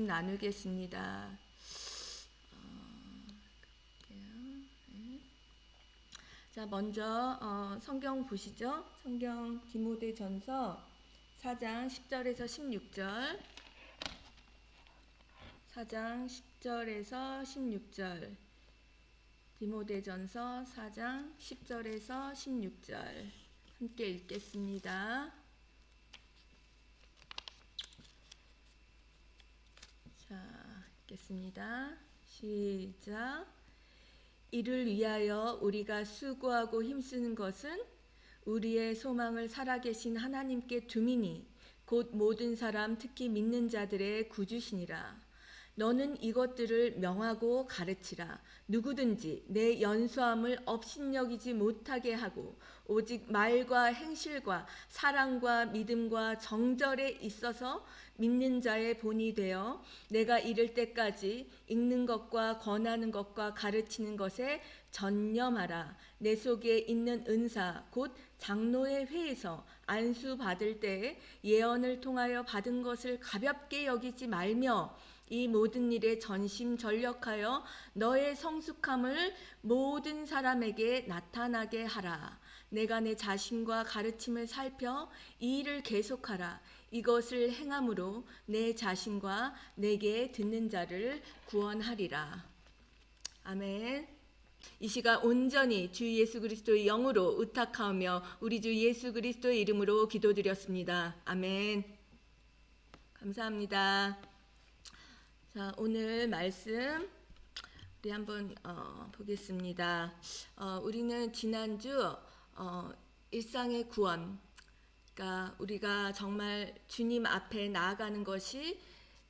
나누겠습니다. 자, 먼저 성경 보시죠. 성경 디모데전서 4장 10절에서 16절. 4장 10절에서 16절. 디모데전서 4장 10절에서 16절. 함께 읽겠습니다. 자, 읽겠습니다. 시작. 이를 위하여 우리가 수고하고 힘쓰는 것은 우리의 소망을 살아계신 하나님께 둠이니 곧 모든 사람 특히 믿는 자들의 구주시니라. 너는 이것들을 명하고 가르치라. 누구든지 내 연수함을 업신여기지 못하게 하고 오직 말과 행실과 사랑과 믿음과 정절에 있어서 믿는 자의 본이 되어 내가 이를 때까지 읽는 것과 권하는 것과 가르치는 것에 전념하라. 내 속에 있는 은사 곧 장로의 회에서 안수 받을 때에 예언을 통하여 받은 것을 가볍게 여기지 말며 이 모든 일에 전심전력하여 너의 성숙함을 모든 사람에게 나타나게 하라. 내가 내 자신과 가르침을 살펴 이 일을 계속하라. 이것을 행함으로 내 자신과 내게 듣는 자를 구원하리라. 아멘. 이 시간 온전히 주 예수 그리스도의 영으로 의탁하며 우리 주 예수 그리스도의 이름으로 기도드렸습니다. 아멘. 감사합니다. 자, 오늘 말씀 우리 한번 보겠습니다. 우리는 지난주 일상의 구원, 그러니까 우리가 정말 주님 앞에 나아가는 것이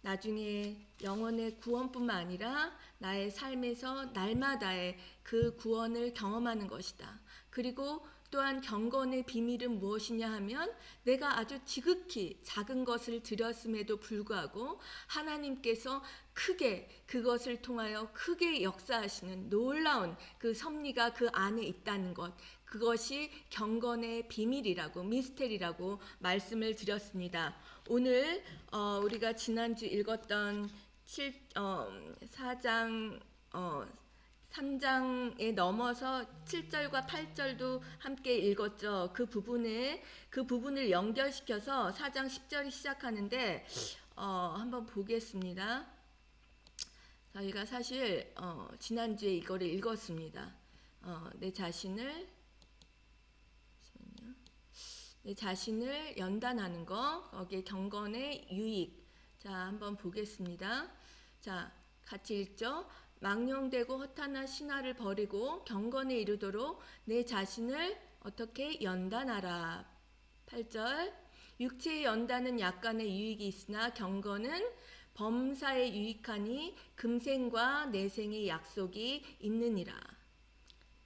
나중에 영혼의 구원뿐만 아니라 나의 삶에서 날마다의 그 구원을 경험하는 것이다. 그리고 또한 경건의 비밀은 무엇이냐 하면 내가 아주 지극히 작은 것을 드렸음에도 불구하고 하나님께서 크게 그것을 통하여 크게 역사하시는 놀라운 그 섭리가 그 안에 있다는 것, 그것이 경건의 비밀이라고 미스테리라고 말씀을 드렸습니다. 오늘 우리가 지난주 읽었던 4장 3장에 넘어서 7절과 8절도 함께 읽었죠. 그 부분을 연결시켜서 4장 10절이 시작하는데 한번 보겠습니다. 저희가 사실 지난주에 이거를 읽었습니다. 내 자신을 연단하는 거, 거기에 경건의 유익. 자, 한번 보겠습니다. 자, 같이 읽죠. 망령되고 허탄한 신화를 버리고 경건에 이르도록 내 자신을 어떻게 연단하라. 8절. 육체의 연단은 약간의 유익이 있으나 경건은 범사에 유익하니 금생과 내생의 약속이 있느니라.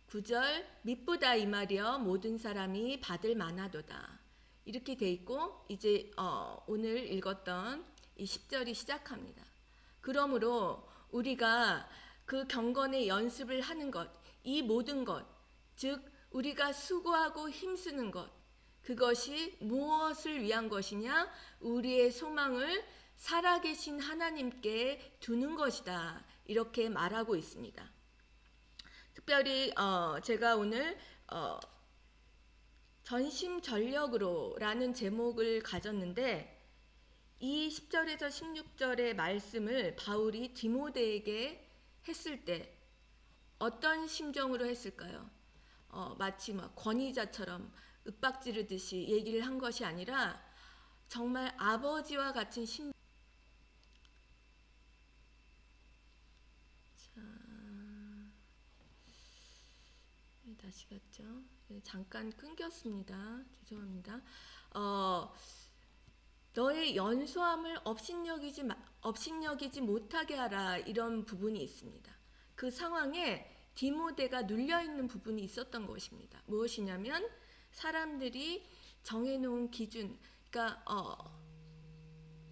9절. mit보다 이 말이여 모든 사람이 받을 만하도다. 이렇게 돼 있고 이제 오늘 읽었던 이 10절이 시작합니다. 그러므로 우리가 그 경건의 연습을 하는 것, 이 모든 것, 즉 우리가 수고하고 힘쓰는 것, 그것이 무엇을 위한 것이냐? 우리의 소망을 살아계신 하나님께 두는 것이다. 이렇게 말하고 있습니다. 특별히 제가 오늘 전심전력으로 라는 제목을 가졌는데 이 10절에서 16절의 말씀을 바울이 디모데에게 했을 때 어떤 심정으로 했을까요? 마치 막 권위자처럼 윽박지르듯이 얘기를 한 것이 아니라 정말 아버지와 같은 심정. 자, 다시 갔죠? 잠깐 끊겼습니다. 죄송합니다. 너의 연소함을 업신여기지 못하게 하라, 이런 부분이 있습니다. 그 상황에 디모데가 눌려있는 부분이 있었던 것입니다. 무엇이냐면 사람들이 정해놓은 기준, 그러니까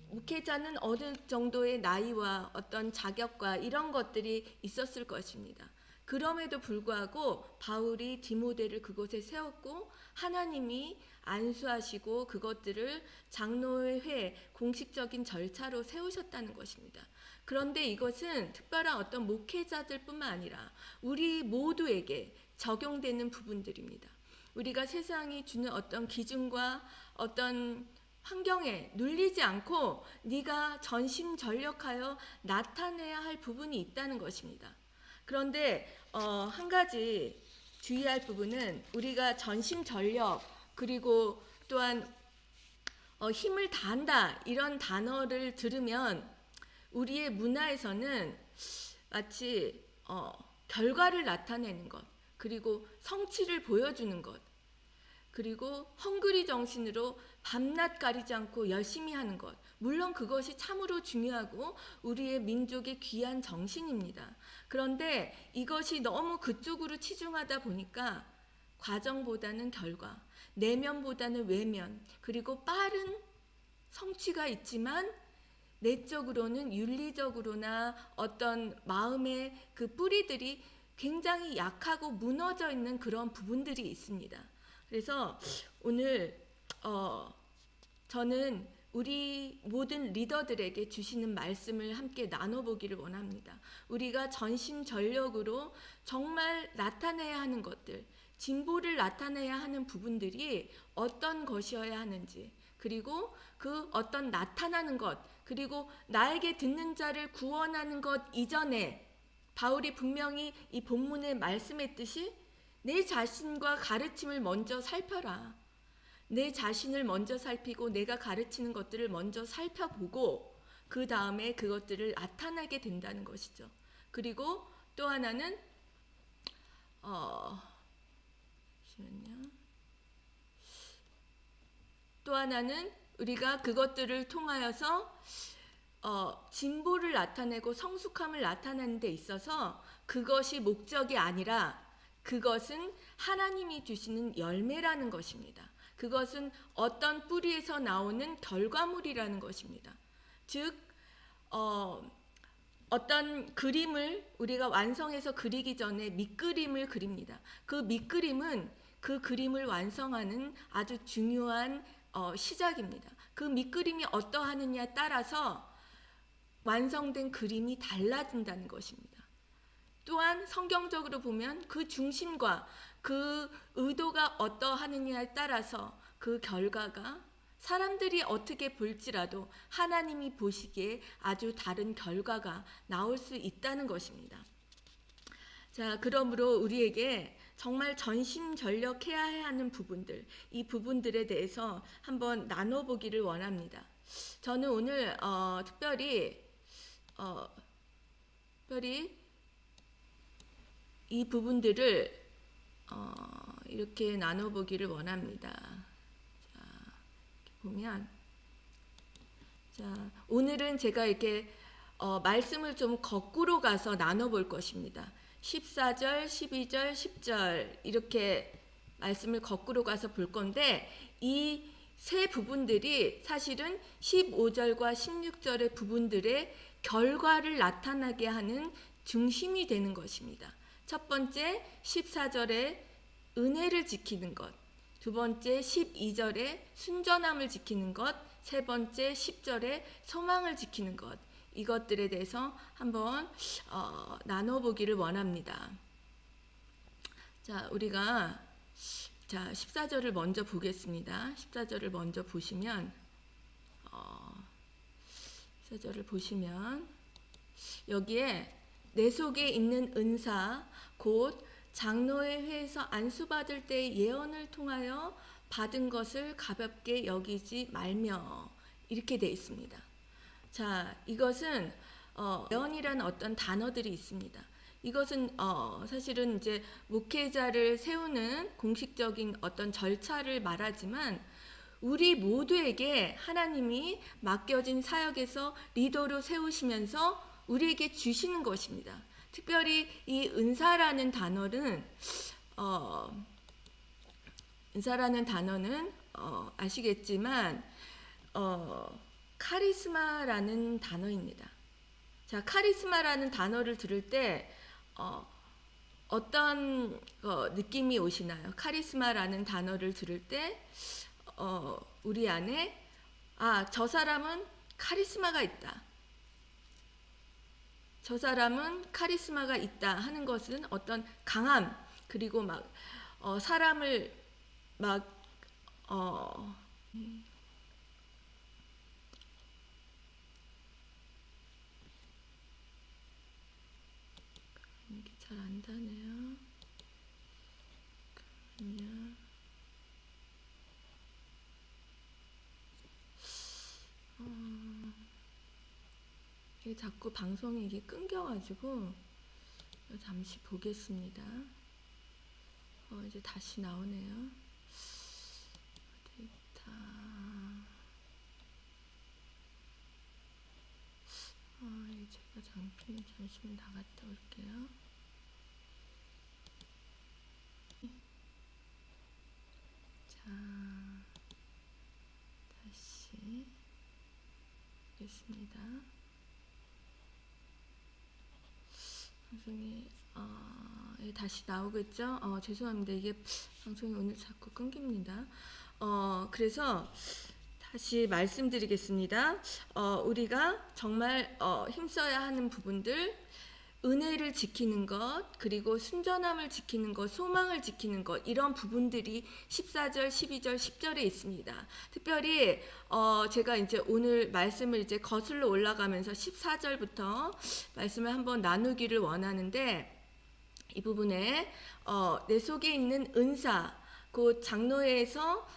목회자는 어느 정도의 나이와 어떤 자격과 이런 것들이 있었을 것입니다. 그럼에도 불구하고 바울이 디모데를 그곳에 세웠고 하나님이 안수하시고 그것들을 장로의 회 공식적인 절차로 세우셨다는 것입니다. 그런데 이것은 특별한 어떤 목회자들뿐만 아니라 우리 모두에게 적용되는 부분들입니다. 우리가 세상이 주는 어떤 기준과 어떤 환경에 눌리지 않고 네가 전심전력하여 나타내야 할 부분이 있다는 것입니다. 그런데 한 가지 주의할 부분은 우리가 전심전력 그리고 또한 힘을 다한다 이런 단어를 들으면 우리의 문화에서는 마치 결과를 나타내는 것 그리고 성취를 보여주는 것 그리고 헝그리 정신으로 밤낮 가리지 않고 열심히 하는 것 물론 그것이 참으로 중요하고 우리의 민족의 귀한 정신입니다. 그런데 이것이 너무 그쪽으로 치중하다 보니까 과정보다는 결과, 내면보다는 외면, 그리고 빠른 성취가 있지만 내적으로는 윤리적으로나 어떤 마음의 그 뿌리들이 굉장히 약하고 무너져 있는 그런 부분들이 있습니다. 그래서 오늘 저는 우리 모든 리더들에게 주시는 말씀을 함께 나눠보기를 원합니다. 우리가 전심전력으로 정말 나타내야 하는 것들, 진보를 나타내야 하는 부분들이 어떤 것이어야 하는지, 그리고 그 어떤 나타나는 것, 그리고 나에게 듣는 자를 구원하는 것 이전에 바울이 분명히 이 본문에 말씀했듯이 내 자신과 가르침을 먼저 살펴라. 내 자신을 먼저 살피고 내가 가르치는 것들을 먼저 살펴보고 그 다음에 그것들을 나타내게 된다는 것이죠. 그리고 또 하나는 또 하나는 우리가 그것들을 통하여서 진보를 나타내고 성숙함을 나타내는 데 있어서 그것이 목적이 아니라 그것은 하나님이 주시는 열매라는 것입니다. 그것은 어떤 뿌리에서 나오는 결과물이라는 것입니다. 즉 어떤 그림을 우리가 완성해서 그리기 전에 밑그림을 그립니다. 그 밑그림은 그 그림을 완성하는 아주 중요한 시작입니다. 그 밑그림이 어떠하느냐에 따라서 완성된 그림이 달라진다는 것입니다. 또한 성경적으로 보면 그 중심과 그 의도가 어떠하느냐에 따라서 그 결과가 사람들이 어떻게 볼지라도 하나님이 보시기에 아주 다른 결과가 나올 수 있다는 것입니다. 자, 그러므로 우리에게 정말 전심전력해야 하는 부분들, 이 부분들에 대해서 한번 나눠보기를 원합니다. 저는 오늘 특별히 이 부분들을 이렇게 나눠보기를 원합니다. 자, 이렇게 보면, 자, 오늘은 제가 이렇게 말씀을 좀 거꾸로 가서 나눠볼 것입니다. 14절, 12절, 10절 이렇게 말씀을 거꾸로 가서 볼 건데 이 세 부분들이 사실은 15절과 16절의 부분들의 결과를 나타나게 하는 중심이 되는 것입니다. 첫 번째 14절에 은혜를 지키는 것, 두 번째 12절에 순전함을 지키는 것, 세 번째 10절에 소망을 지키는 것, 이것들에 대해서 한번 나눠보기를 원합니다. 자, 우리가 14절을 먼저 보겠습니다. 14절을 먼저 보시면 14절을 보시면 여기에 내 속에 있는 은사 곧 장로의 회에서 안수받을 때의 예언을 통하여 받은 것을 가볍게 여기지 말며 이렇게 되어 있습니다. 자, 이것은 예언이라는 어떤 단어들이 있습니다. 이것은 사실은 이제 목회자를 세우는 공식적인 어떤 절차를 말하지만 우리 모두에게 하나님이 맡겨진 사역에서 리더로 세우시면서 우리에게 주시는 것입니다. 특별히 이 은사라는 단어는 아시겠지만 카리스마라는 단어입니다. 자, 카리스마라는 단어를 들을 때 어떤 느낌이 오시나요? 카리스마라는 단어를 들을 때 우리 안에 저 사람은 카리스마가 있다. 저 사람은 카리스마가 있다 하는 것은 어떤 강함, 그리고 막 사람을 막 이게 잘 안 다네요. 그러면 이게 자꾸 방송이 이게 끊겨가지고 잠시 보겠습니다. 이제 다시 나오네요. 데이터. 제가 잠시만 나갔다 올게요. 자, 다시 보겠습니다. 방송이 다시 나오겠죠? 죄송합니다. 이게 방송이 오늘 자꾸 끊깁니다. 그래서 다시 말씀드리겠습니다. 우리가 정말 힘써야 하는 부분들, 은혜를 지키는 것, 그리고 순전함을 지키는 것, 소망을 지키는 것, 이런 부분들이 14절, 12절, 10절에 있습니다. 특별히 제가 이제 오늘 말씀을 이제 거슬러 올라가면서 14절부터 말씀을 한번 나누기를 원하는데, 이 부분에 내 속에 있는 은사, 그 장로회에서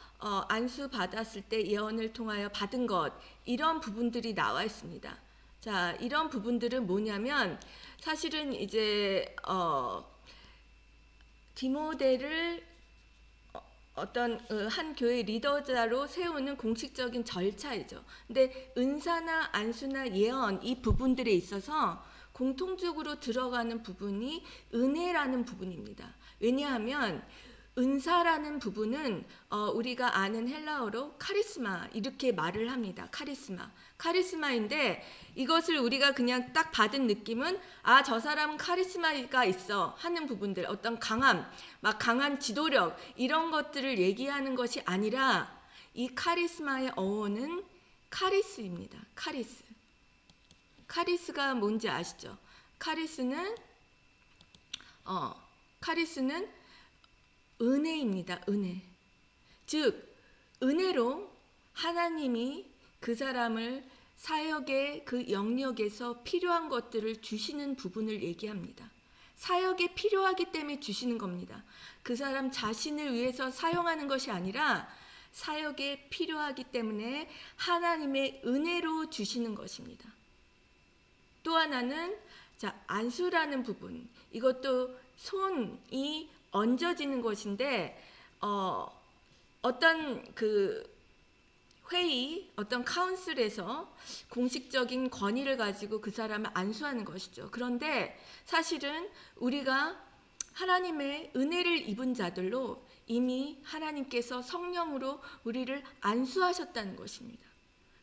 안수 받았을 때 예언을 통하여 받은 것, 이런 부분들이 나와 있습니다. 자, 이런 부분들은 뭐냐면 사실은 이제 디모데를 어떤 한 교회 리더자로 세우는 공식적인 절차이죠. 근데 은사나 안수나 예언, 이 부분들에 있어서 공통적으로 들어가는 부분이 은혜라는 부분입니다. 왜냐하면 은사라는 부분은 우리가 아는 헬라어로 카리스마, 이렇게 말을 합니다. 카리스마인데, 이것을 우리가 그냥 딱 받은 느낌은 저 사람은 카리스마가 있어 하는 부분들, 어떤 강함, 막 강한 지도력, 이런 것들을 얘기하는 것이 아니라, 이 카리스마의 어원은 카리스입니다. 카리스가 뭔지 아시죠? 카리스는 은혜입니다. 은혜. 즉 은혜로 하나님이 그 사람을 사역의 그 영역에서 필요한 것들을 주시는 부분을 얘기합니다. 사역에 필요하기 때문에 주시는 겁니다. 그 사람 자신을 위해서 사용하는 것이 아니라 사역에 필요하기 때문에 하나님의 은혜로 주시는 것입니다. 또 하나는 안수라는 부분, 이것도 손이 얹어지는 것인데 어떤 그 회의, 어떤 카운슬에서 공식적인 권위를 가지고 그 사람을 안수하는 것이죠. 그런데 사실은 우리가 하나님의 은혜를 입은 자들로 이미 하나님께서 성령으로 우리를 안수하셨다는 것입니다.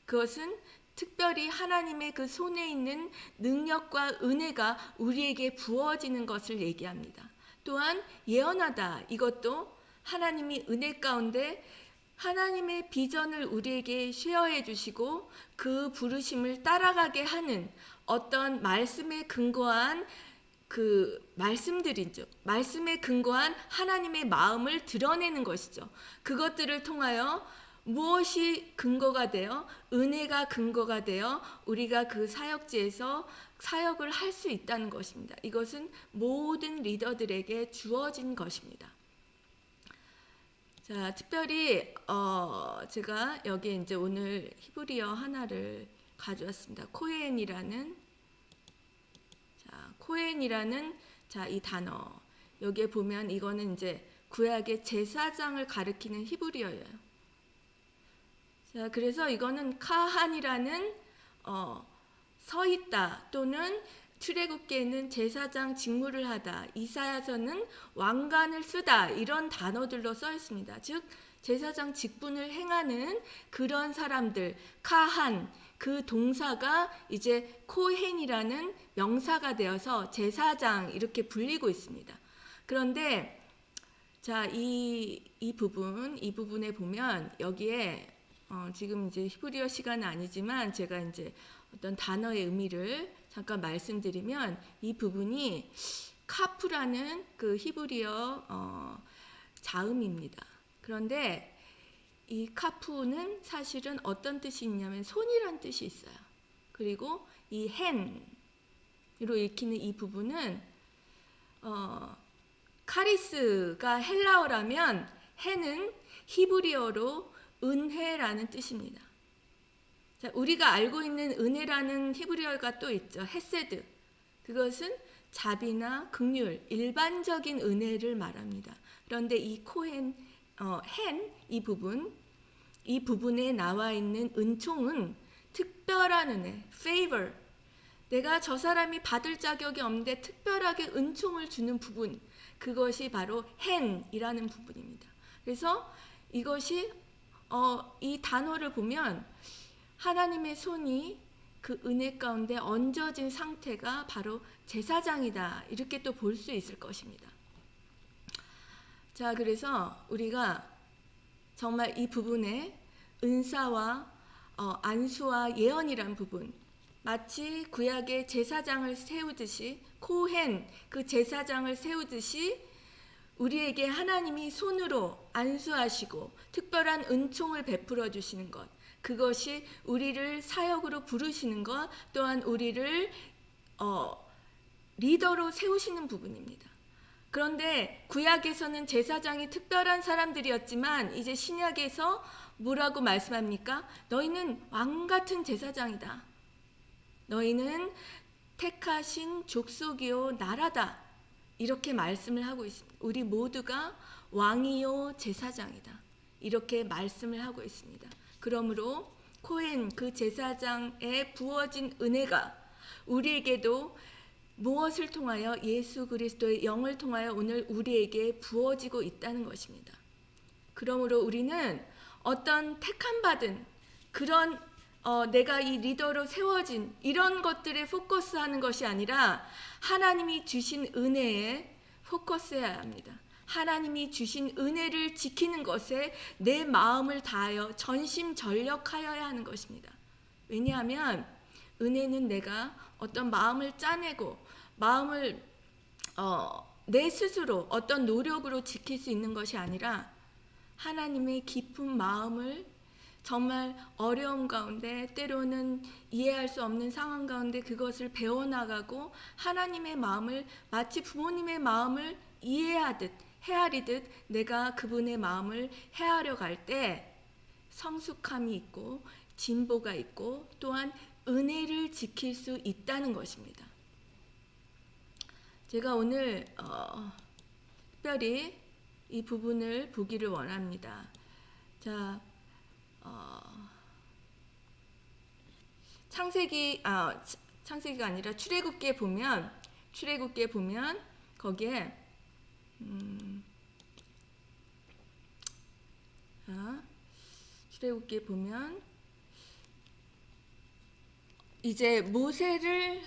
그것은 특별히 하나님의 그 손에 있는 능력과 은혜가 우리에게 부어지는 것을 얘기합니다. 또한 예언하다, 이것도 하나님이 은혜 가운데 하나님의 비전을 우리에게 쉐어해 주시고 그 부르심을 따라가게 하는 어떤 말씀에 근거한 그 말씀들이죠. 말씀에 근거한 하나님의 마음을 드러내는 것이죠. 그것들을 통하여 무엇이 근거가 되어, 은혜가 근거가 되어 우리가 그 사역지에서 사역을 할 수 있다는 것입니다. 이것은 모든 리더들에게 주어진 것입니다. 자, 특별히 제가 여기 이제 오늘 히브리어 하나를 가져왔습니다. 코헨이라는 이 단어. 여기에 보면 이거는 이제 구약의 제사장을 가리키는 히브리어예요. 자, 그래서 이거는 카한이라는 서 있다 또는 출애굽기에는 제사장 직무를 하다, 이사야서는 왕관을 쓰다, 이런 단어들로 써 있습니다. 즉 제사장 직분을 행하는 그런 사람들, 카한, 그 동사가 이제 코헨이라는 명사가 되어서 제사장 이렇게 불리고 있습니다. 그런데 자, 이 부분에 보면 여기에 지금 이제 히브리어 시간은 아니지만 제가 이제 어떤 단어의 의미를 잠깐 말씀드리면 이 부분이 카프라는 그 히브리어 자음입니다. 그런데 이 카프는 사실은 어떤 뜻이 있냐면 손이란 뜻이 있어요. 그리고 이 핸으로 읽히는 이 부분은 카리스가 헬라어라면 해는 히브리어로 은혜라는 뜻입니다. 자, 우리가 알고 있는 은혜라는 히브리어가 또 있죠. 헤세드. 그것은 자비나 긍휼, 일반적인 은혜를 말합니다. 그런데 이 이 부분에 나와 있는 은총은 특별한 은혜, favor. 내가 저 사람이 받을 자격이 없는데 특별하게 은총을 주는 부분, 그것이 바로 헨이라는 부분입니다. 그래서 이것이 이 단어를 보면 하나님의 손이 그 은혜 가운데 얹어진 상태가 바로 제사장이다, 이렇게 또 볼 수 있을 것입니다. 자, 그래서 우리가 정말 이 부분에 은사와 안수와 예언이란 부분, 마치 구약의 제사장을 세우듯이 코헨 그 제사장을 세우듯이 우리에게 하나님이 손으로 안수하시고 특별한 은총을 베풀어 주시는 것, 그것이 우리를 사역으로 부르시는 것, 또한 우리를 리더로 세우시는 부분입니다. 그런데 구약에서는 제사장이 특별한 사람들이었지만 이제 신약에서 뭐라고 말씀합니까? 너희는 왕같은 제사장이다. 너희는 택하신 족속이요 나라다. 이렇게 말씀을 하고 있습니다. 우리 모두가 왕이요 제사장이다. 이렇게 말씀을 하고 있습니다. 그러므로 코헨 그 제사장에 부어진 은혜가 우리에게도 무엇을 통하여 예수 그리스도의 영을 통하여 오늘 우리에게 부어지고 있다는 것입니다. 그러므로 우리는 어떤 택함받은 그런 내가 이 리더로 세워진 이런 것들에 포커스하는 것이 아니라 하나님이 주신 은혜에 포커스해야 합니다. 하나님이 주신 은혜를 지키는 것에 내 마음을 다하여 전심전력하여야 하는 것입니다. 왜냐하면 은혜는 내가 어떤 마음을 짜내고 마음을 내 스스로 어떤 노력으로 지킬 수 있는 것이 아니라 하나님의 깊은 마음을 정말 어려움 가운데 때로는 이해할 수 없는 상황 가운데 그것을 배워나가고 하나님의 마음을 마치 부모님의 마음을 이해하듯 헤아리듯 내가 그분의 마음을 헤아려 갈 때 성숙함이 있고 진보가 있고 또한 은혜를 지킬 수 있다는 것입니다. 제가 오늘 특별히 이 부분을 보기를 원합니다. 자, 창세기가 아니라 출애굽기에 보면 거기에 출애굽기에 보면 이제 모세를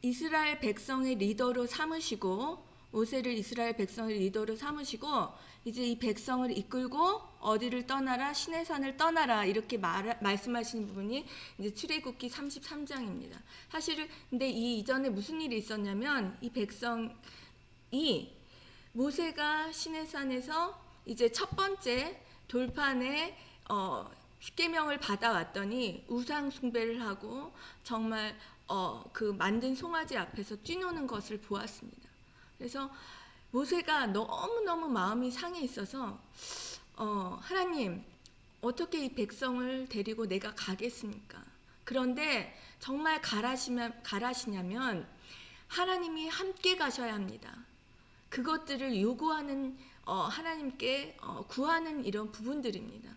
이스라엘 백성의 리더로 삼으시고 이제 이 백성을 이끌고 어디를 떠나라, 시내산을 떠나라 이렇게 말씀하시는 부분이 이제 출애굽기 33장입니다. 사실은 근데 이 이전에 무슨 일이 있었냐면 이 백성이 모세가 시내산에서 이제 첫 번째 돌판에 십계명을 받아왔더니 우상 숭배를 하고 정말 그 만든 송아지 앞에서 뛰노는 것을 보았습니다. 그래서 모세가 너무너무 마음이 상해 있어서 하나님 어떻게 이 백성을 데리고 내가 가겠습니까? 그런데 정말 가라시냐면 하나님이 함께 가셔야 합니다. 그것들을 요구하는 하나님께 구하는 이런 부분들입니다.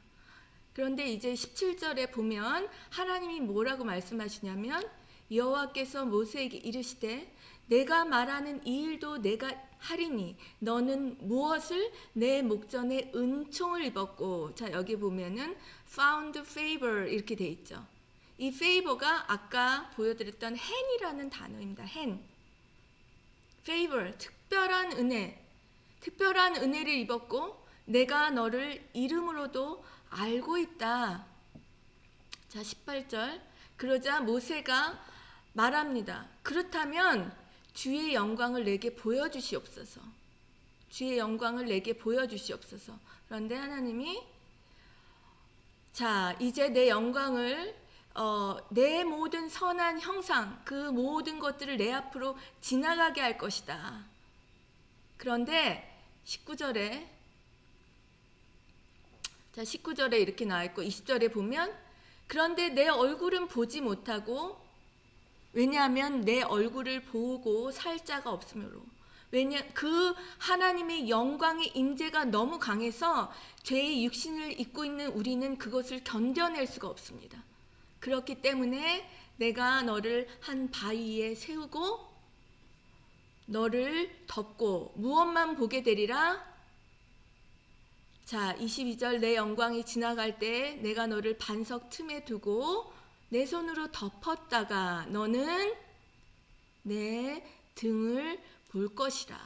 그런데 이제 17절에 보면 하나님이 뭐라고 말씀하시냐면 여호와께서 모세에게 이르시되 내가 말하는 이 일도 내가 하리니 너는 무엇을 내 목전에 은총을 입었고, 자 여기 보면은 found favor 이렇게 돼 있죠. 이 favor가 아까 보여드렸던 hand이라는 단어입니다. hand, favor, 특별한 은혜. 특별한 은혜를 입었고 내가 너를 이름으로도 알고 있다. 자, 18절. 그러자 모세가 말합니다. 그렇다면 주의 영광을 내게 보여주시옵소서. 주의 영광을 내게 보여주시옵소서. 그런데 하나님이 자, 이제 내 영광을 내 모든 선한 형상, 그 모든 것들을 내 앞으로 지나가게 할 것이다. 그런데 19절에 자, 19절에 이렇게 나와 있고 20절에 보면 그런데 내 얼굴은 보지 못하고 왜냐하면 내 얼굴을 보고 살 자가 없으므로 그 하나님의 영광의 임재가 너무 강해서 죄의 육신을 입고 있는 우리는 그것을 견뎌낼 수가 없습니다. 그렇기 때문에 내가 너를 한 바위에 세우고 너를 덮고 무엇만 보게 되리라. 자, 22절 내 영광이 지나갈 때 내가 너를 반석 틈에 두고 내 손으로 덮었다가 너는 내 등을 볼 것이라.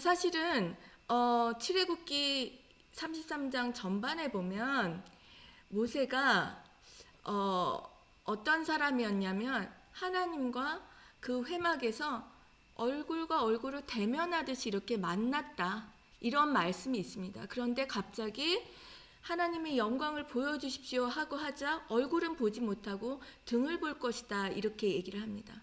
사실은 출애굽기 33장 전반에 보면 모세가 어떤 사람이었냐면 하나님과 그 회막에서 얼굴과 얼굴을 대면하듯이 이렇게 만났다. 이런 말씀이 있습니다. 그런데 갑자기 하나님의 영광을 보여주십시오 하고 하자 얼굴은 보지 못하고 등을 볼 것이다. 이렇게 얘기를 합니다.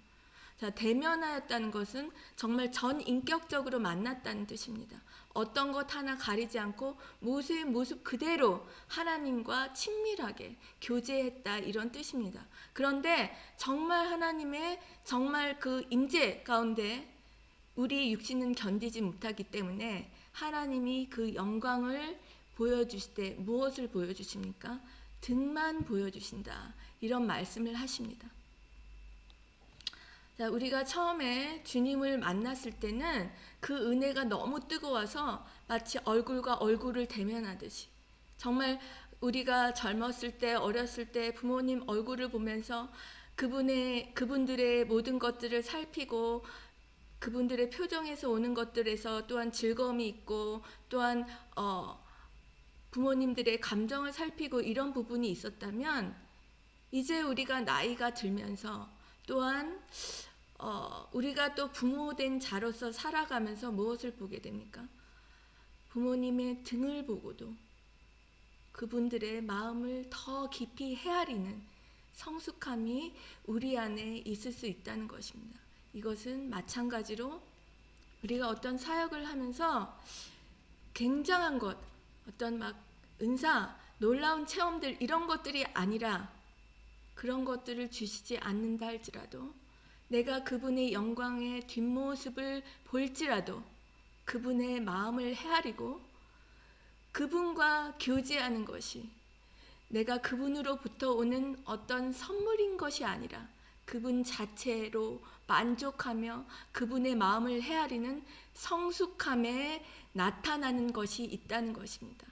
자, 대면하였다는 것은 정말 전인격적으로 만났다는 뜻입니다. 어떤 것 하나 가리지 않고 모세의 모습 그대로 하나님과 친밀하게 교제했다 이런 뜻입니다. 그런데 정말 하나님의 정말 그 임재 가운데 우리 육신은 견디지 못하기 때문에 하나님이 그 영광을 보여주실 때 무엇을 보여주십니까? 등만 보여주신다 이런 말씀을 하십니다. 자, 우리가 처음에 주님을 만났을 때는 그 은혜가 너무 뜨거워서 마치 얼굴과 얼굴을 대면하듯이 정말 우리가 젊었을 때 어렸을 때 부모님 얼굴을 보면서 그분들의 모든 것들을 살피고 그분들의 표정에서 오는 것들에서 또한 즐거움이 있고 또한 부모님들의 감정을 살피고 이런 부분이 있었다면 이제 우리가 나이가 들면서 또한 우리가 또 부모된 자로서 살아가면서 무엇을 보게 됩니까? 부모님의 등을 보고도 그분들의 마음을 더 깊이 헤아리는 성숙함이 우리 안에 있을 수 있다는 것입니다. 이것은 마찬가지로 우리가 어떤 사역을 하면서 굉장한 것, 어떤 막 은사, 놀라운 체험들 이런 것들이 아니라 그런 것들을 주시지 않는다 할지라도 내가 그분의 영광의 뒷모습을 볼지라도 그분의 마음을 헤아리고 그분과 교제하는 것이 내가 그분으로부터 오는 어떤 선물인 것이 아니라 그분 자체로 만족하며 그분의 마음을 헤아리는 성숙함에 나타나는 것이 있다는 것입니다.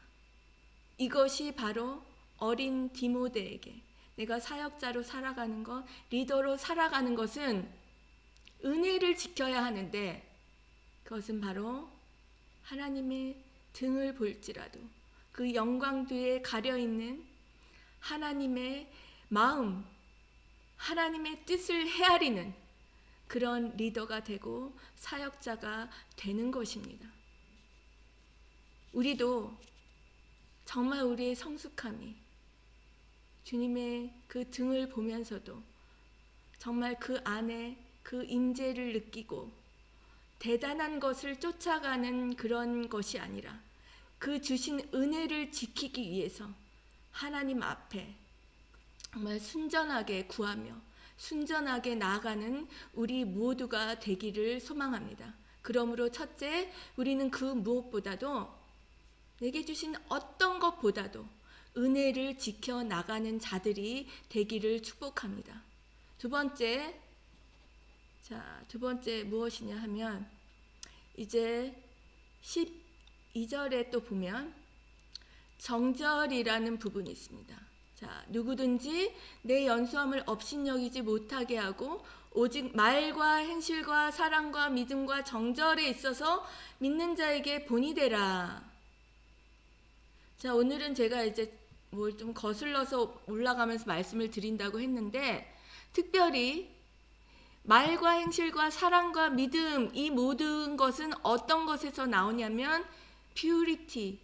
이것이 바로 어린 디모데에게 내가 사역자로 살아가는 것, 리더로 살아가는 것은 은혜를 지켜야 하는데 그것은 바로 하나님의 등을 볼지라도 그 영광 뒤에 가려있는 하나님의 마음, 하나님의 뜻을 헤아리는 그런 리더가 되고 사역자가 되는 것입니다. 우리도 정말 우리의 성숙함이 주님의 그 등을 보면서도 정말 그 안에 그 임재를 느끼고 대단한 것을 쫓아가는 그런 것이 아니라 그 주신 은혜를 지키기 위해서 하나님 앞에 정말 순전하게 구하며 순전하게 나아가는 우리 모두가 되기를 소망합니다. 그러므로 첫째, 우리는 그 무엇보다도 내게 주신 어떤 것보다도 은혜를 지켜나가는 자들이 되기를 축복합니다. 두 번째 무엇이냐 하면 이제 12절에 또 보면 정절이라는 부분이 있습니다. 자, 누구든지 내 연수함을 업신여기지 못하게 하고 오직 말과 행실과 사랑과 믿음과 정절에 있어서 믿는 자에게 본이 되라. 자, 오늘은 제가 이제 뭘 좀 거슬러서 올라가면서 말씀을 드린다고 했는데, 특별히 말과 행실과 사랑과 믿음, 이 모든 것은 어떤 것에서 나오냐면 purity,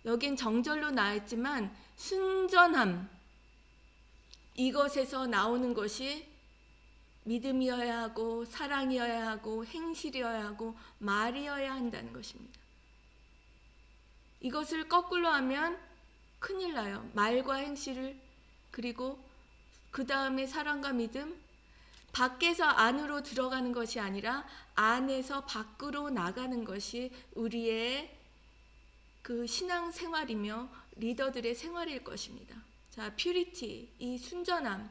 여긴 정절로 나왔지만 순전함, 이것에서 나오는 것이 믿음이어야 하고 사랑이어야 하고 행실이어야 하고 말이어야 한다는 것입니다. 이것을 거꾸로 하면 큰일 나요. 말과 행실을, 그리고 그 다음에 사랑과 믿음, 밖에서 안으로 들어가는 것이 아니라 안에서 밖으로 나가는 것이 우리의 그 신앙 생활이며 리더들의 생활일 것입니다. 자, 퓨리티, 이 순전함.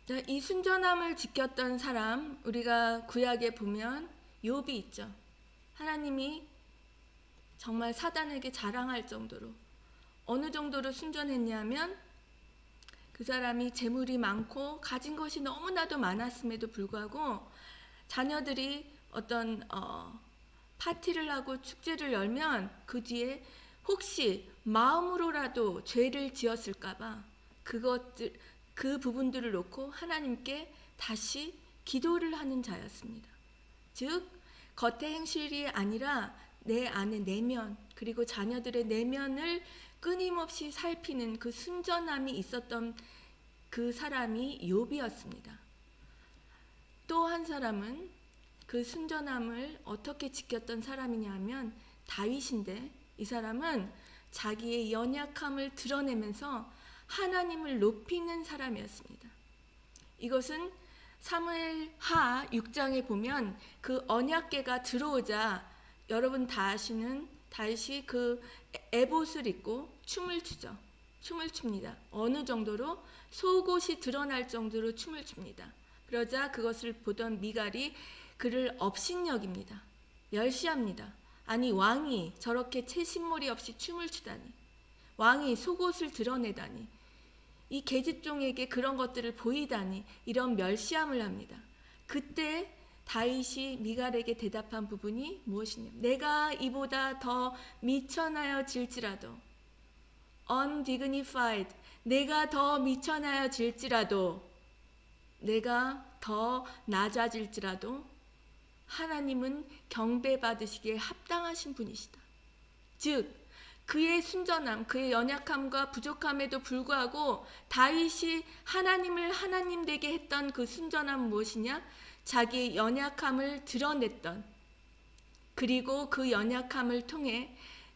자, 이 순전함을 지켰던 사람, 우리가 구약에 보면 욥이 있죠. 하나님이 정말 사단에게 자랑할 정도로, 어느 정도로 순전했냐면 그 사람이 재물이 많고 가진 것이 너무나도 많았음에도 불구하고 자녀들이 어떤 파티를 하고 축제를 열면 그 뒤에 혹시 마음으로라도 죄를 지었을까봐 그 부분들을 놓고 하나님께 다시 기도를 하는 자였습니다. 즉 겉의 행실이 아니라 내 안의 내면, 그리고 자녀들의 내면을 끊임없이 살피는 그 순전함이 있었던 그 사람이 욥이었습니다. 또 한 사람은 그 순전함을 어떻게 지켰던 사람이냐 하면 다윗인데, 이 사람은 자기의 연약함을 드러내면서 하나님을 높이는 사람이었습니다. 이것은 사무엘하 6장에 보면 그 언약궤가 들어오자 여러분 다 아시는 다윗이 그 에봇을 입고 춤을 추죠. 춤을 춥니다. 어느 정도로? 속옷이 드러날 정도로 춤을 춥니다. 그러자 그것을 보던 미갈이 그를 업신여깁니다. 멸시합니다. 아니, 왕이 저렇게 채신머리 없이 춤을 추다니, 왕이 속옷을 드러내다니, 이 계집종에게 그런 것들을 보이다니, 이런 멸시함을 합니다. 그때 다윗이 미갈에게 대답한 부분이 무엇이냐? 내가 이보다 더 미천하여질지라도, undignified, 내가 더 미천하여질지라도, 내가 더 낮아질지라도 하나님은 경배받으시기에 합당하신 분이시다. 즉 그의 순전함, 그의 연약함과 부족함에도 불구하고 다윗이 하나님을 하나님 되게 했던 그 순전함은 무엇이냐? 자기의 연약함을 드러냈던, 그리고 그 연약함을 통해,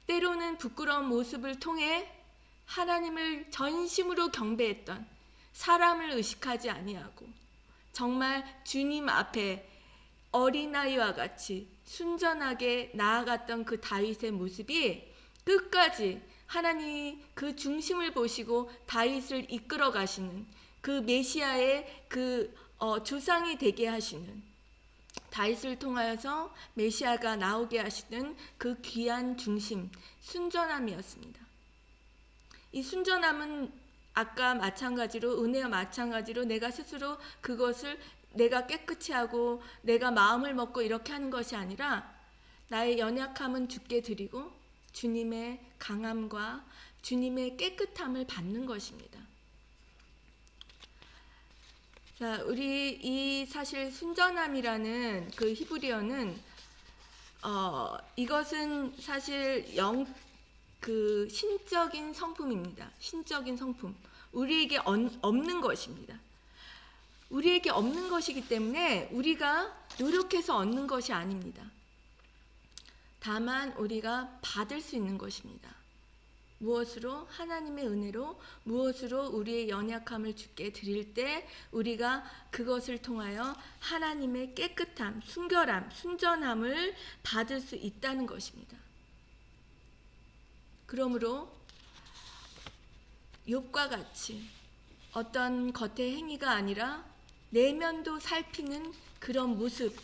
때로는 부끄러운 모습을 통해 하나님을 전심으로 경배했던, 사람을 의식하지 아니하고 정말 주님 앞에 어린아이와 같이 순전하게 나아갔던 그 다윗의 모습이 끝까지 하나님이 그 중심을 보시고 다윗을 이끌어 가시는 그 메시아의 그 조상이 되게 하시는, 다윗을 통하여서 메시아가 나오게 하시는 그 귀한 중심, 순전함이었습니다. 이 순전함은 아까 마찬가지로, 은혜와 마찬가지로 내가 스스로 그것을 내가 깨끗이 하고 내가 마음을 먹고 이렇게 하는 것이 아니라 나의 연약함은 주께 드리고 주님의 강함과 주님의 깨끗함을 받는 것입니다. 자, 우리 이 사실 순전함이라는 그 히브리어는 이것은 사실 그 신적인 성품입니다. 신적인 성품. 우리에게 없는 것입니다. 우리에게 없는 것이기 때문에 우리가 노력해서 얻는 것이 아닙니다. 다만 우리가 받을 수 있는 것입니다. 무엇으로? 하나님의 은혜로, 무엇으로? 우리의 연약함을 주께 드릴 때 우리가 그것을 통하여 하나님의 깨끗함, 순결함, 순전함을 받을 수 있다는 것입니다. 그러므로 욥과 같이 어떤 겉의 행위가 아니라 내면도 살피는 그런 모습,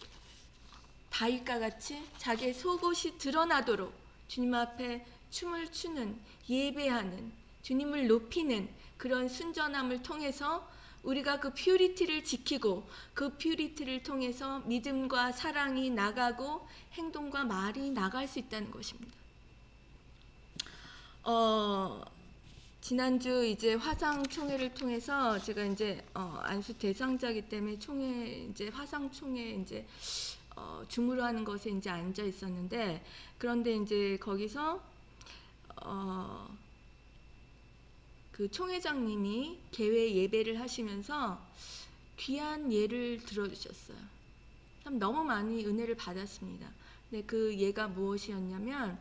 다윗과 같이 자기의 속옷이 드러나도록 주님 앞에 춤을 추는, 예배하는, 주님을 높이는 그런 순전함을 통해서 우리가 그 퓨리티를 지키고 그 퓨리티를 통해서 믿음과 사랑이 나가고 행동과 말이 나갈 수 있다는 것입니다. 지난주 이제 화상 총회를 통해서 제가 이제 안수 대상자이기 때문에 총회 이제 화상 총회 이제 주무르하는 것에 이제 앉아 있었는데, 그런데 이제 거기서 그 총회장님이 개회 예배를 하시면서 귀한 예를 들어주셨어요. 참 너무 많이 은혜를 받았습니다. 근데 그 예가 무엇이었냐면,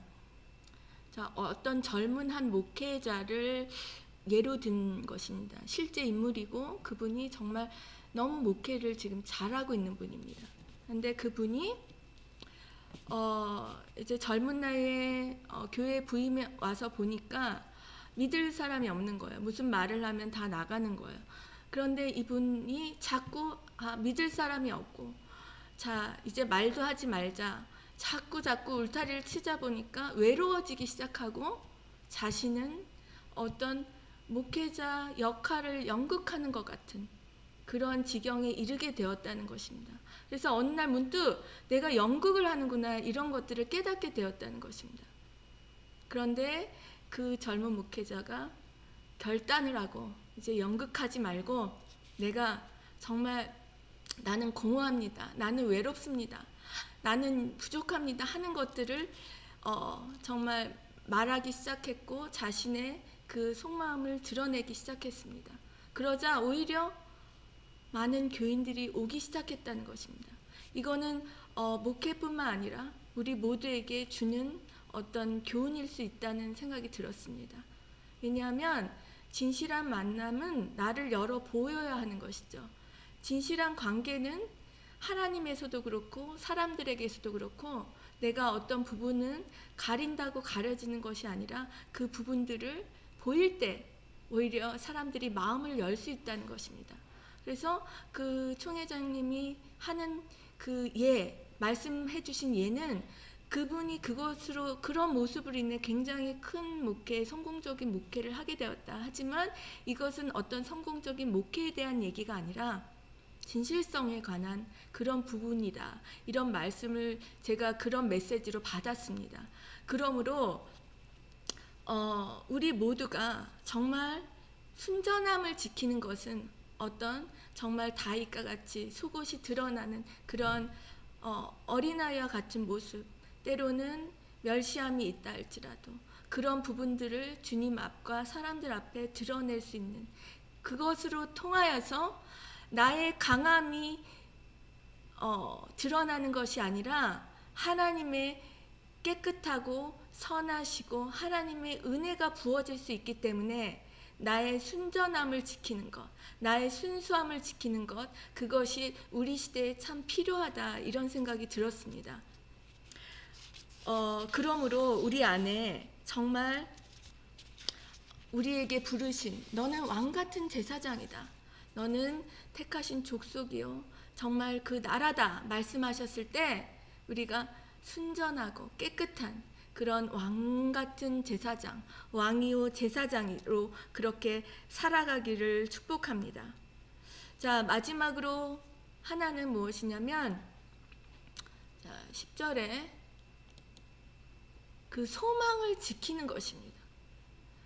자, 어떤 젊은 한 목회자를 예로 든 것입니다. 실제 인물이고 그분이 정말 너무 목회를 지금 잘하고 있는 분입니다. 근데 그분이 이제 젊은 나이에 교회 부임에 와서 보니까 믿을 사람이 없는 거예요. 무슨 말을 하면 다 나가는 거예요. 그런데 이분이 자꾸 믿을 사람이 없고, 자 이제 말도 하지 말자, 자꾸 울타리를 치자 보니까 외로워지기 시작하고 자신은 어떤 목회자 역할을 연극하는 것 같은 그런 지경에 이르게 되었다는 것입니다. 그래서 어느 날 문득 내가 연극을 하는구나, 이런 것들을 깨닫게 되었다는 것입니다. 그런데 그 젊은 목회자가 결단을 하고 이제 연극하지 말고, 내가 정말 나는 공허합니다, 나는 외롭습니다, 나는 부족합니다 하는 것들을 정말 말하기 시작했고 자신의 그 속마음을 드러내기 시작했습니다. 그러자 오히려 많은 교인들이 오기 시작했다는 것입니다. 이거는 목회뿐만 아니라 우리 모두에게 주는 어떤 교훈일 수 있다는 생각이 들었습니다. 왜냐하면 진실한 만남은 나를 열어 보여야 하는 것이죠. 진실한 관계는 하나님에서도 그렇고 사람들에게서도 그렇고, 내가 어떤 부분은 가린다고 가려지는 것이 아니라 그 부분들을 보일 때 오히려 사람들이 마음을 열 수 있다는 것입니다. 그래서 그 총회장님이 하는 그 말씀해 주신 예는, 그분이 그것으로 그런 모습으로 인해 굉장히 큰 목회, 성공적인 목회를 하게 되었다. 하지만 이것은 어떤 성공적인 목회에 대한 얘기가 아니라 진실성에 관한 그런 부분이다, 이런 말씀을 제가 그런 메시지로 받았습니다. 그러므로 우리 모두가 정말 순전함을 지키는 것은 어떤 정말 다윗과 같이 속옷이 드러나는 그런 어린아이와 같은 모습, 때로는 멸시함이 있다 할지라도 그런 부분들을 주님 앞과 사람들 앞에 드러낼 수 있는, 그것으로 통하여서 나의 강함이 드러나는 것이 아니라 하나님의 깨끗하고 선하시고 하나님의 은혜가 부어질 수 있기 때문에 나의 순전함을 지키는 것, 나의 순수함을 지키는 것, 그것이 우리 시대에 참 필요하다, 이런 생각이 들었습니다. 그러므로 우리 안에 정말 우리에게 부르신, 너는 왕같은 제사장이다, 너는 택하신 족속이요 정말 그 나라다 말씀하셨을 때 우리가 순전하고 깨끗한 그런 왕같은 제사장, 왕이요 제사장으로 그렇게 살아가기를 축복합니다. 자, 마지막으로 하나는 무엇이냐면, 자, 10절에 그 소망을 지키는 것입니다.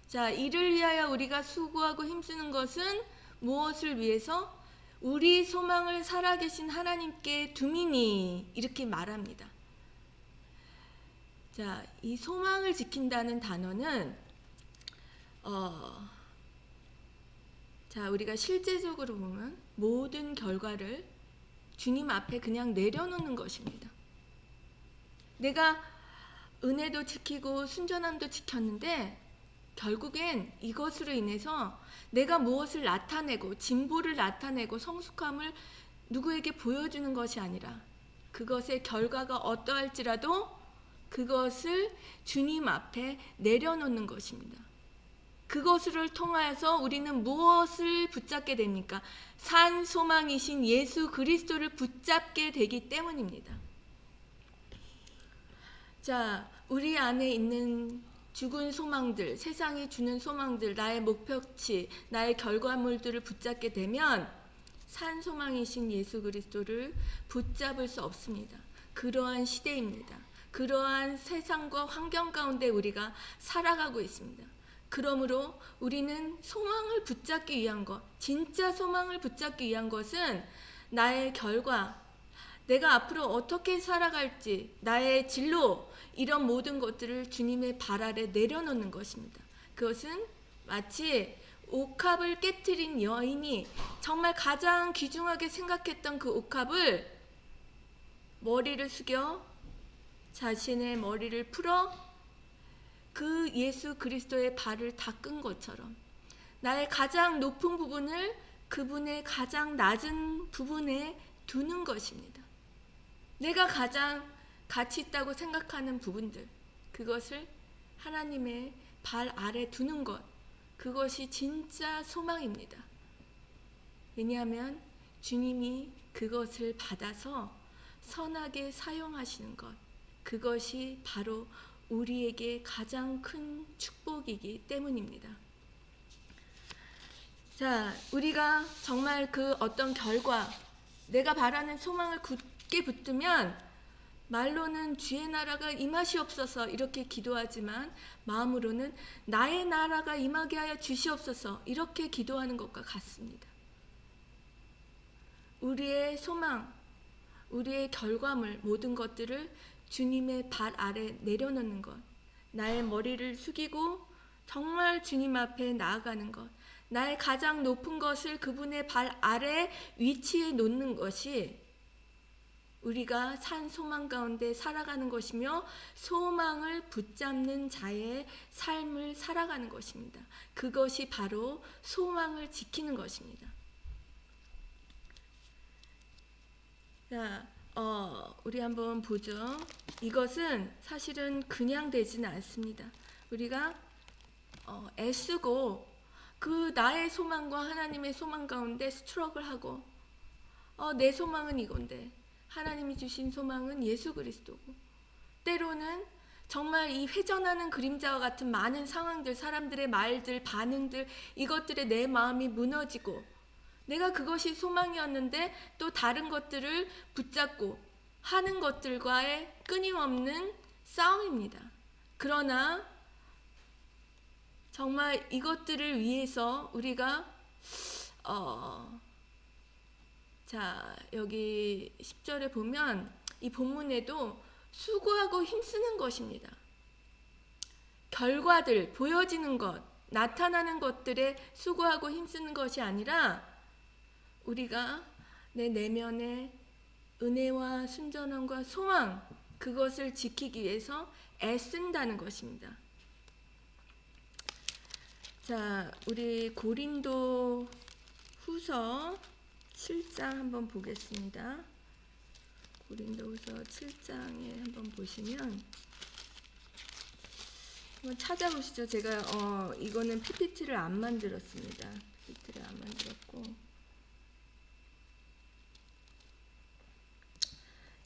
자, 이를 위하여 우리가 수고하고 힘쓰는 것은 무엇을 위해서? 우리 소망을 살아계신 하나님께 둠이니, 이렇게 말합니다. 자, 이 소망을 지킨다는 단어는 자, 우리가 실제적으로 보면 모든 결과를 주님 앞에 그냥 내려놓는 것입니다. 내가 은혜도 지키고 순전함도 지켰는데 결국엔 이것으로 인해서 내가 무엇을 나타내고 진보를 나타내고 성숙함을 누구에게 보여주는 것이 아니라, 그것의 결과가 어떠할지라도 그것을 주님 앞에 내려놓는 것입니다. 그것을 통하여서 우리는 무엇을 붙잡게 됩니까? 산 소망이신 예수 그리스도를 붙잡게 되기 때문입니다. 자, 우리 안에 있는 죽은 소망들, 세상이 주는 소망들, 나의 목표치, 나의 결과물들을 붙잡게 되면 산 소망이신 예수 그리스도를 붙잡을 수 없습니다. 그러한 시대입니다. 그러한 세상과 환경 가운데 우리가 살아가고 있습니다. 그러므로 우리는 소망을 붙잡기 위한 것, 진짜 소망을 붙잡기 위한 것은 나의 결과, 내가 앞으로 어떻게 살아갈지, 나의 진로, 이런 모든 것들을 주님의 발 아래 내려놓는 것입니다. 그것은 마치 옥합을 깨트린 여인이 정말 가장 귀중하게 생각했던 그 옥합을 머리를 숙여 자신의 머리를 풀어 그 예수 그리스도의 발을 닦은 것처럼 나의 가장 높은 부분을 그분의 가장 낮은 부분에 두는 것입니다. 내가 가장 가치 있다고 생각하는 부분들, 그것을 하나님의 발 아래 두는 것, 그것이 진짜 소망입니다. 왜냐하면 주님이 그것을 받아서 선하게 사용하시는 것, 그것이 바로 우리에게 가장 큰 축복이기 때문입니다. 자, 우리가 정말 그 어떤 결과, 내가 바라는 소망을 굳게 붙들면 말로는 주의 나라가 임하시옵소서 이렇게 기도하지만 마음으로는 나의 나라가 임하게 하여 주시옵소서 이렇게 기도하는 것과 같습니다. 우리의 소망, 우리의 결과물 모든 것들을 주님의 발 아래 내려놓는 것, 나의 머리를 숙이고 정말 주님 앞에 나아가는 것, 나의 가장 높은 것을 그분의 발 아래 위치해 놓는 것이 우리가 산 소망 가운데 살아가는 것이며 소망을 붙잡는 자의 삶을 살아가는 것입니다. 그것이 바로 소망을 지키는 것입니다. 자, 우리 한번 보죠. 이것은 사실은 그냥 되지는 않습니다. 우리가 애쓰고 그 나의 소망과 하나님의 소망 가운데 스트럭을 하고 내 소망은 이건데 하나님이 주신 소망은 예수 그리스도고, 때로는 정말 이 회전하는 그림자와 같은 많은 상황들, 사람들의 말들, 반응들, 이것들에 내 마음이 무너지고 내가 그것이 소망이었는데 또 다른 것들을 붙잡고 하는 것들과의 끊임없는 싸움입니다. 그러나 정말 이것들을 위해서 우리가 자, 여기 10절에 보면 이 본문에도 수고하고 힘쓰는 것입니다. 결과들, 보여지는 것, 나타나는 것들에 수고하고 힘쓰는 것이 아니라 우리가 내 내면의 은혜와 순전함과 소망, 그것을 지키기 위해서 애쓴다는 것입니다. 자, 우리 고린도 후서 7장 한번 보겠습니다. 고린도후서 7장에 한번 보시면 한번 찾아보시죠. 제가 이거는 PPT를 안 만들었습니다. PPT를 안 만들었고,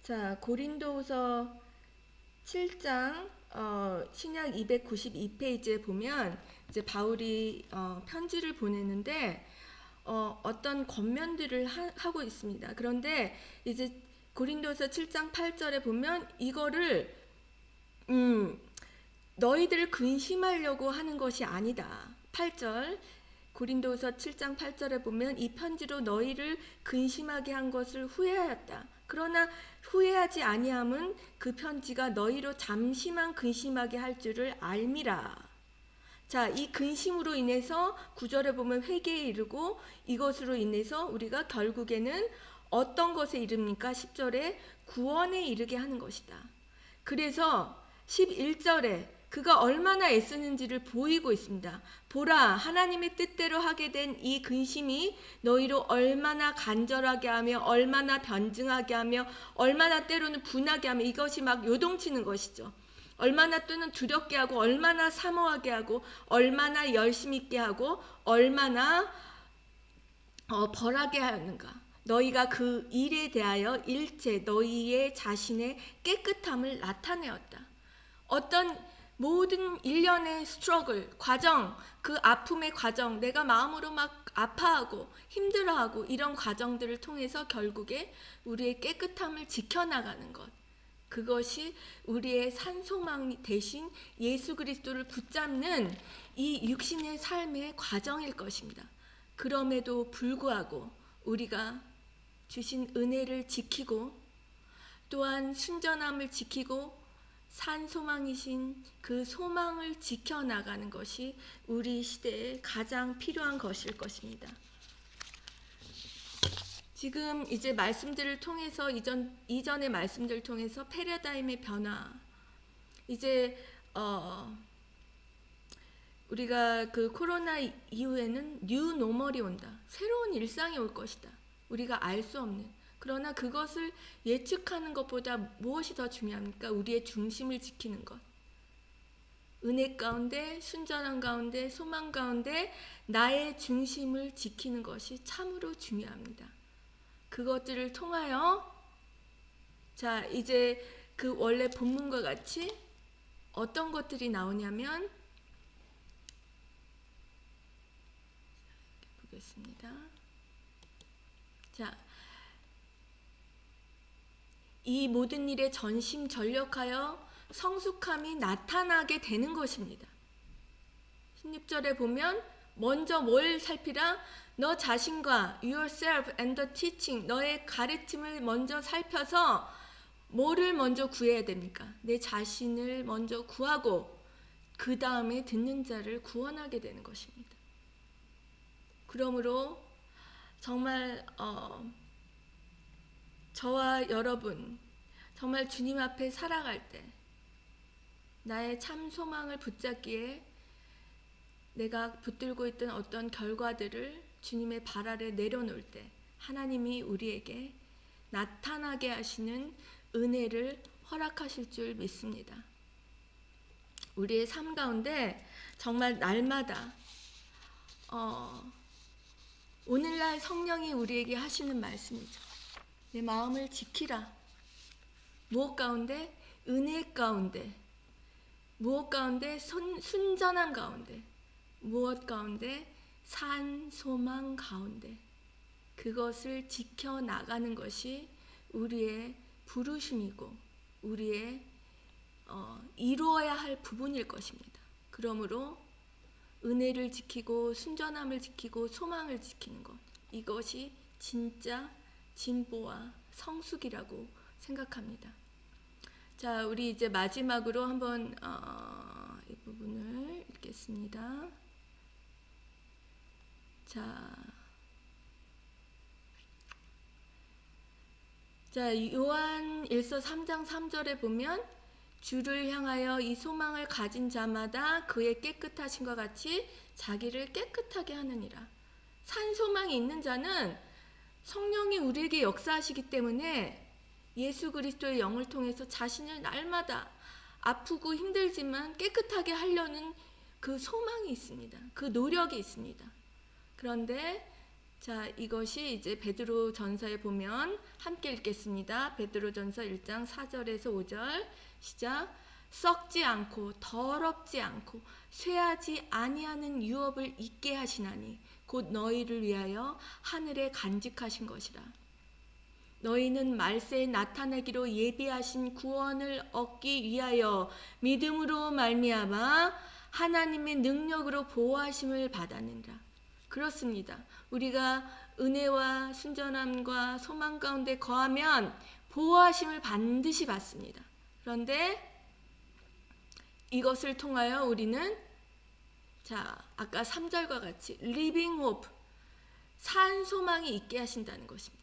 자, 고린도후서 7장 신약 292페이지에 보면 이제 바울이 편지를 보내는데 어떤 권면들을 하고 있습니다. 그런데 이제 고린도서 7장 8절에 보면 이거를 너희들을 근심하려고 하는 것이 아니다. 8절 고린도서 7장 8절에 보면 이 편지로 너희를 근심하게 한 것을 후회하였다. 그러나 후회하지 아니함은 그 편지가 너희로 잠시만 근심하게 할 줄을 알미라. 자, 이 근심으로 인해서 9절에 보면 회개에 이르고 이것으로 인해서 우리가 결국에는 어떤 것에 이릅니까? 10절에 구원에 이르게 하는 것이다. 그래서 11절에 그가 얼마나 애쓰는지를 보이고 있습니다. 보라, 하나님의 뜻대로 하게 된 이 근심이 너희로 얼마나 간절하게 하며 얼마나 변증하게 하며 얼마나 때로는 분하게 하며 이것이 막 요동치는 것이죠. 얼마나 또는 두렵게 하고 얼마나 사모하게 하고 얼마나 열심 있게 하고 얼마나 벌하게 하는가. 너희가 그 일에 대하여 일체 너희의 자신의 깨끗함을 나타내었다. 어떤 모든 일련의 스트러글, 과정, 그 아픔의 과정, 내가 마음으로 막 아파하고 힘들어하고 이런 과정들을 통해서 결국에 우리의 깨끗함을 지켜나가는 것. 그것이 우리의 산소망 대신 예수 그리스도를 붙잡는 이 육신의 삶의 과정일 것입니다. 그럼에도 불구하고 우리가 주신 은혜를 지키고 또한 순전함을 지키고 산소망이신 그 소망을 지켜나가는 것이 우리 시대에 가장 필요한 것일 것입니다. 지금 이제 말씀들을 통해서 이전의 말씀들을 통해서 패러다임의 변화, 이제 우리가 그 코로나 이후에는 뉴 노멀이 온다. 새로운 일상이 올 것이다. 우리가 알 수 없는. 그러나 그것을 예측하는 것보다 무엇이 더 중요합니까? 우리의 중심을 지키는 것. 은혜 가운데, 순전함 가운데, 소망 가운데 나의 중심을 지키는 것이 참으로 중요합니다. 그것들을 통하여 자 이제 그 원래 본문과 같이 어떤 것들이 나오냐면 보겠습니다. 자, 이 모든 일에 전심전력하여 성숙함이 나타나게 되는 것입니다. 16절에 보면 먼저 뭘 살피라? 너 자신과 yourself and the teaching, 너의 가르침을 먼저 살펴서 뭐를 먼저 구해야 됩니까? 내 자신을 먼저 구하고 그 다음에 듣는 자를 구원하게 되는 것입니다. 그러므로 정말 저와 여러분 정말 주님 앞에 살아갈 때 나의 참 소망을 붙잡기에 내가 붙들고 있던 어떤 결과들을 주님의 발 아래 내려놓을 때 하나님이 우리에게 나타나게 하시는 은혜를 허락하실 줄 믿습니다. 우리의 삶 가운데 정말 날마다 오늘날 성령이 우리에게 하시는 말씀이죠. 내 마음을 지키라. 무엇 가운데? 은혜 가운데. 무엇 가운데? 순전함 가운데. 무엇 가운데? 산, 소망 가운데. 그것을 지켜나가는 것이 우리의 부르심이고 우리의 이루어야 할 부분일 것입니다. 그러므로 은혜를 지키고 순전함을 지키고 소망을 지키는 것, 이것이 진짜 진보와 성숙이라고 생각합니다. 자, 우리 이제 마지막으로 한번 이 부분을 읽겠습니다. 자, 요한 1서 3장 3절에 보면 주를 향하여 이 소망을 가진 자마다 그의 깨끗하심과 같이 자기를 깨끗하게 하느니라. 산 소망이 있는 자는 성령이 우리에게 역사하시기 때문에 예수 그리스도의 영을 통해서 자신을 날마다 아프고 힘들지만 깨끗하게 하려는 그 소망이 있습니다. 그 노력이 있습니다. 그런데 자, 이것이 이제 베드로 전서에 보면 함께 읽겠습니다. 베드로 전서 1장 4절에서 5절 시작. 썩지 않고 더럽지 않고 쇠하지 아니하는 유업을 있게 하시나니 곧 너희를 위하여 하늘에 간직하신 것이라. 너희는 말세에 나타내기로 예비하신 구원을 얻기 위하여 믿음으로 말미암아 하나님의 능력으로 보호하심을 받았느니라. 그렇습니다. 우리가 은혜와 순전함과 소망 가운데 거하면 보호하심을 반드시 받습니다. 그런데 이것을 통하여 우리는 자, 아까 3절과 같이 living hope, 산 소망이 있게 하신다는 것입니다.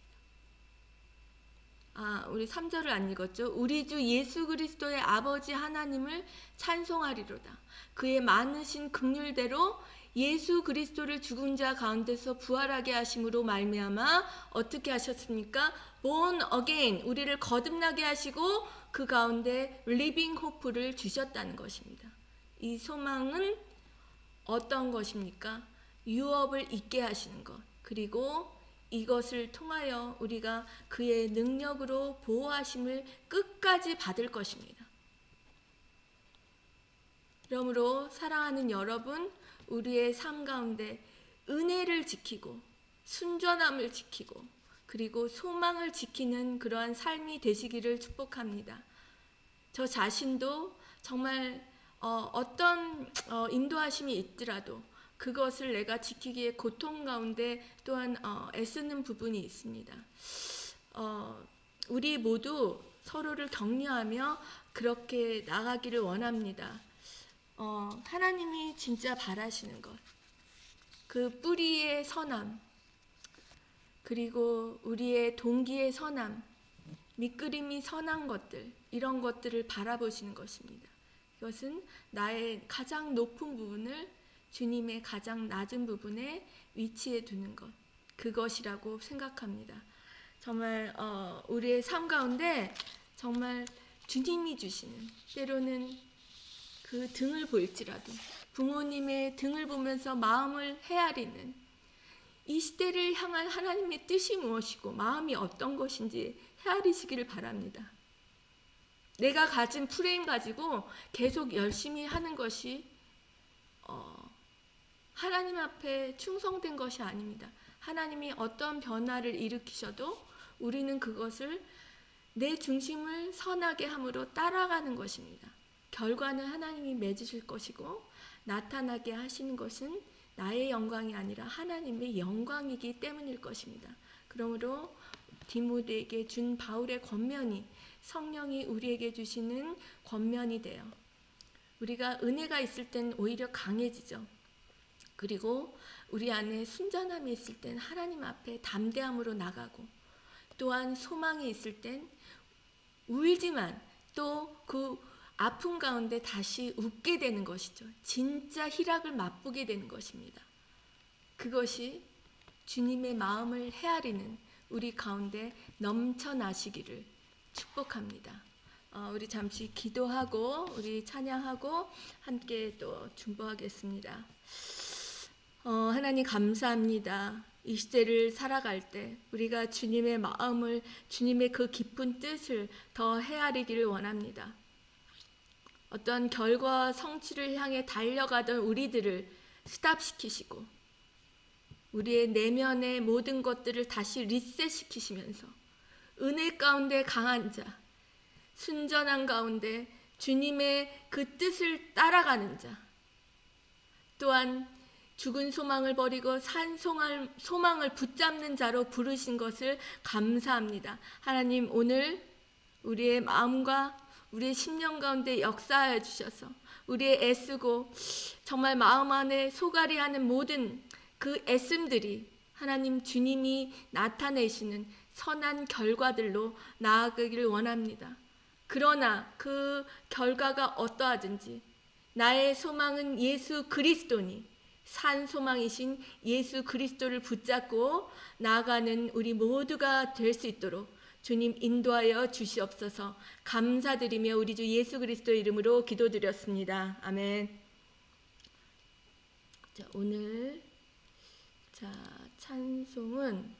우리 3절을 안 읽었죠? 우리 주 예수 그리스도의 아버지 하나님을 찬송하리로다. 그의 많으신 긍휼대로 예수 그리스도를 죽은 자 가운데서 부활하게 하심으로 말미암아 어떻게 하셨습니까? born again, 우리를 거듭나게 하시고 그 가운데 living hope를 주셨다는 것입니다. 이 소망은 어떤 것입니까? 유업을 있게 하시는 것, 그리고 이것을 통하여 우리가 그의 능력으로 보호하심을 끝까지 받을 것입니다. 그러므로 사랑하는 여러분, 우리의 삶 가운데 은혜를 지키고 순전함을 지키고 그리고 소망을 지키는 그러한 삶이 되시기를 축복합니다. 저 자신도 정말 어떤 인도하심이 있더라도 그것을 내가 지키기에 고통 가운데 또한 애쓰는 부분이 있습니다. 우리 모두 서로를 격려하며 그렇게 나가기를 원합니다. 하나님이 진짜 바라시는 것, 그 뿌리의 선함, 그리고 우리의 동기의 선함, 밑그림이 선한 것들, 이런 것들을 바라보시는 것입니다. 이것은 나의 가장 높은 부분을 주님의 가장 낮은 부분에 위치해 두는 것, 그것이라고 생각합니다. 정말 우리의 삶 가운데 정말 주님이 주시는, 때로는 그 등을 볼지라도 부모님의 등을 보면서 마음을 헤아리는, 이 시대를 향한 하나님의 뜻이 무엇이고 마음이 어떤 것인지 헤아리시기를 바랍니다. 내가 가진 프레임 가지고 계속 열심히 하는 것이 하나님 앞에 충성된 것이 아닙니다. 하나님이 어떤 변화를 일으키셔도 우리는 그것을 내 중심을 선하게 함으로 따라가는 것입니다. 결과는 하나님이 맺으실 것이고 나타나게 하시는 것은 나의 영광이 아니라 하나님의 영광이기 때문일 것입니다. 그러므로 디모데에게 준 바울의 권면이 성령이 우리에게 주시는 권면이 돼요. 우리가 은혜가 있을 땐 오히려 강해지죠. 그리고 우리 안에 순전함이 있을 땐 하나님 앞에 담대함으로 나가고, 또한 소망이 있을 땐 울지만 또 그 아픔 가운데 다시 웃게 되는 것이죠. 진짜 희락을 맛보게 되는 것입니다. 그것이 주님의 마음을 헤아리는 우리 가운데 넘쳐나시기를 축복합니다. 우리 잠시 기도하고 우리 찬양하고 함께 또 중보하겠습니다. 하나님 감사합니다. 이 시대를 살아갈 때 우리가 주님의 마음을, 주님의 그 깊은 뜻을 더 헤아리기를 원합니다. 어떤 결과 성취를 향해 달려가던 우리들을 스탑시키시고 우리의 내면의 모든 것들을 다시 리셋시키시면서 은혜 가운데 강한 자, 순전한 가운데 주님의 그 뜻을 따라가는 자, 또한 죽은 소망을 버리고 산 소망을 붙잡는 자로 부르신 것을 감사합니다. 하나님, 오늘 우리의 마음과 우리의 심령 가운데 역사하여 주셔서 우리의 애쓰고 정말 마음 안에 소갈이하는 모든 그 애씀들이 하나님 주님이 나타내시는 선한 결과들로 나아가기를 원합니다. 그러나 그 결과가 어떠하든지 나의 소망은 예수 그리스도니 산 소망이신 예수 그리스도를 붙잡고 나아가는 우리 모두가 될 수 있도록 주님 인도하여 주시옵소서. 감사드리며 우리 주 예수 그리스도의 이름으로 기도드렸습니다. 아멘. 자, 오늘 찬송은